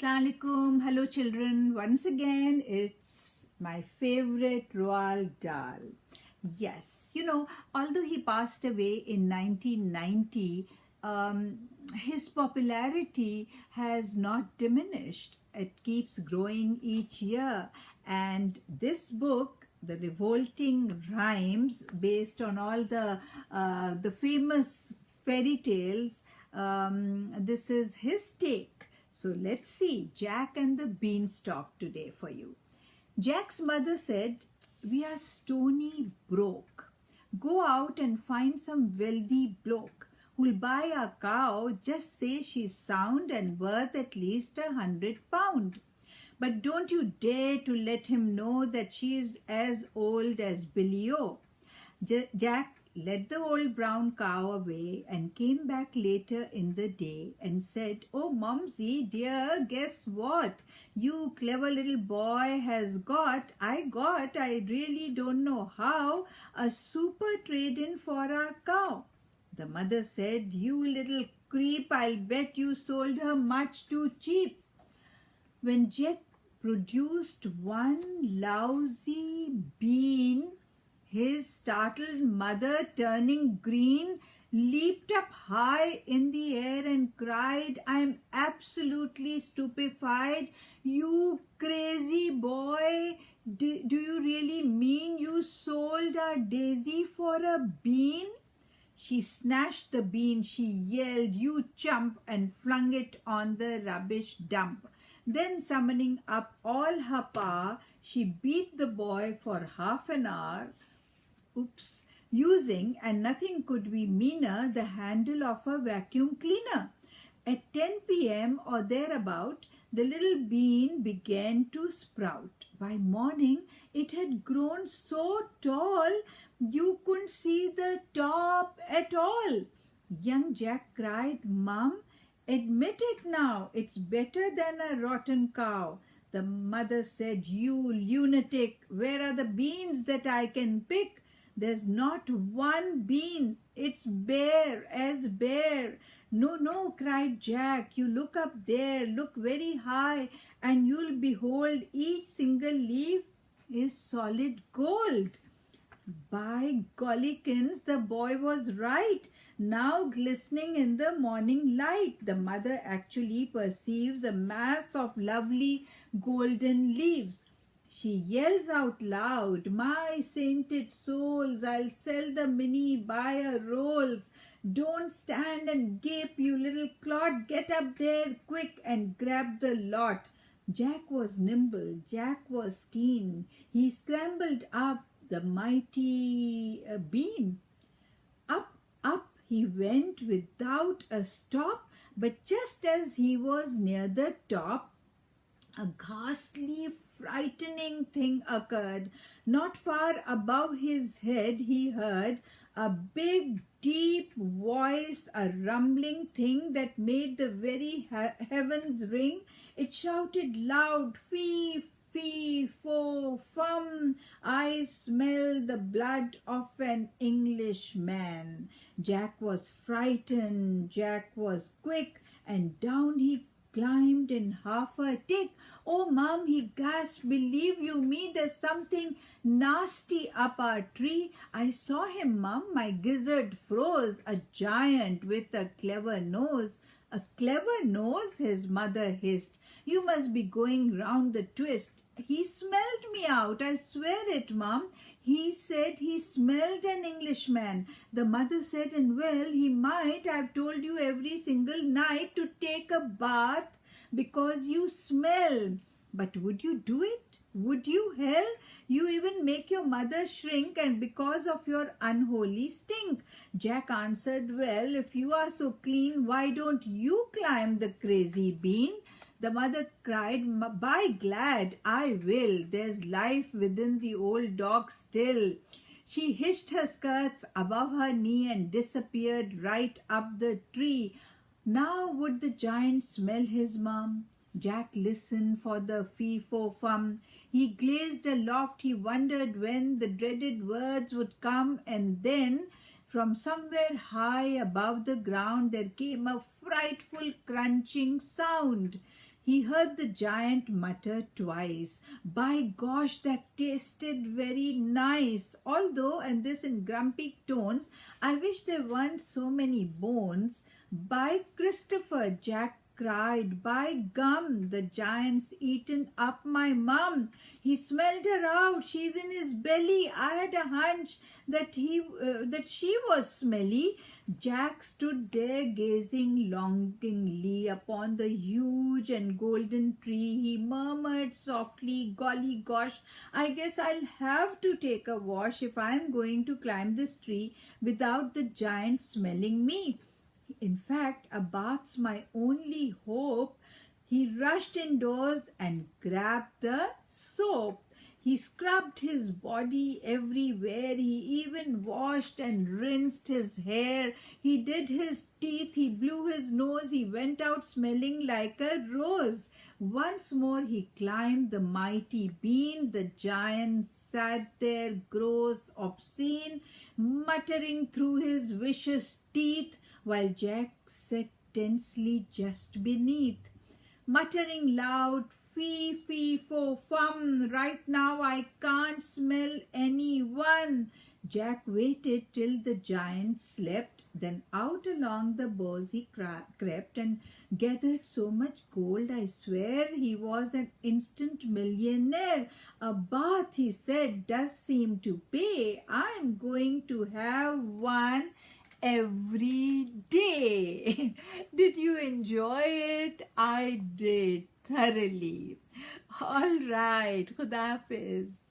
Assalamualaikum. Hello children. Once again, it's my favorite Roald Dahl. Yes, although he passed away in 1990, his popularity has not diminished. It keeps growing each year. And this book, The Revolting Rhymes, based on all the famous fairy tales, this is his take. So let's see Jack and the Beanstalk today for you. Jack's mother said, "We are stony broke. Go out and find some wealthy bloke who'll buy our cow. Just say she's sound and worth at least £100. But don't you dare to let him know that she's as old as Billy-O." Jack led the old brown cow away and came back later in the day and said, "Oh, Mumsy, dear, guess what? You clever little boy has I really don't know how, a super trade-in for our cow." The mother said, "You little creep, I'll bet you sold her much too cheap." When Jack produced one lousy bean, his startled mother, turning green, leaped up high in the air and cried, "I'm absolutely stupefied. You crazy boy. Do you really mean you sold our Daisy for a bean?" She snatched the bean, she yelled, "You chump," and flung it on the rubbish dump. Then, summoning up all her power, she beat the boy for half an hour, using, and nothing could be meaner, the handle of a vacuum cleaner. At 10 p.m. or thereabout, the little bean began to sprout. By morning, it had grown so tall you couldn't see the top at all. Young Jack cried, "Mum, admit it now, it's better than a rotten cow." The mother said, "You lunatic, where are the beans that I can pick? There's not one bean. It's bare as bare." "No, no," cried Jack. "You look up there, look very high, and you'll behold each single leaf is solid gold." By gollykins, the boy was right. Now glistening in the morning light, the mother actually perceives a mass of lovely golden leaves. She yells out loud, "My sainted souls, I'll sell the mini buyer rolls. Don't stand and gape, you little clod. Get up there quick and grab the lot." Jack was nimble, Jack was keen. He scrambled up the mighty bean. Up he went without a stop, but just as he was near the top, a ghastly, frightening thing occurred. Not far above his head he heard a big, deep voice, a rumbling thing that made the very heavens ring. It shouted loud, "Fee, fee, fo, fum, I smell the blood of an Englishman." Jack was frightened, Jack was quick, and down he climbed in half a tick. "Oh, Mum," he gasped, "believe you me, there's something nasty up our tree." "I saw him, Mum." My gizzard froze. "A giant with a clever nose." "A clever nose?" his mother hissed. "You must be going round the twist." "He smelled me out, I swear it, Mum. He said he smelled an Englishman." The mother said, "And well, he might. I've told you every single night to take a bath because you smell. But would you do it? Would you, hell? You even make your mother shrink, and because of your unholy stink." Jack answered, "Well, if you are so clean, why don't you climb the crazy bean?" The mother cried, "By glad, I will. There's life within the old dog still." She hitched her skirts above her knee and disappeared right up the tree. Now would the giant smell his mum? Jack listened for the fee-fo-fum. He gazed aloft. He wondered when the dreaded words would come, and then from somewhere high above the ground there came a frightful crunching sound. He heard the giant mutter twice, "By gosh, that tasted very nice. Although," and this in grumpy tones, "I wish there weren't so many bones." "By Christopher," Jack cried, "by gum, the giant's eaten up my mum. He smelled her out. She's in his belly. I had a hunch that she was smelly." Jack stood there gazing longingly upon the huge and golden tree. He murmured softly, "Golly gosh, I guess I'll have to take a wash if I'm going to climb this tree without the giant smelling me. In fact, a bath's my only hope." He rushed indoors and grabbed the soap. He scrubbed his body everywhere. He even washed and rinsed his hair. He did his teeth. He blew his nose. He went out smelling like a rose. Once more he climbed the mighty bean. The giant sat there, gross, obscene, muttering through his vicious teeth, while Jack sat tensely just beneath, muttering loud, "Fee, fee, fo, fum, right now I can't smell anyone." Jack waited till the giant slept, then out along the boughs he crept and gathered so much gold, I swear he was an instant millionaire. "A bath," he said, "does seem to pay. I'm going to have one every day." Did you enjoy it? I did thoroughly. All right. Khuda Hafiz.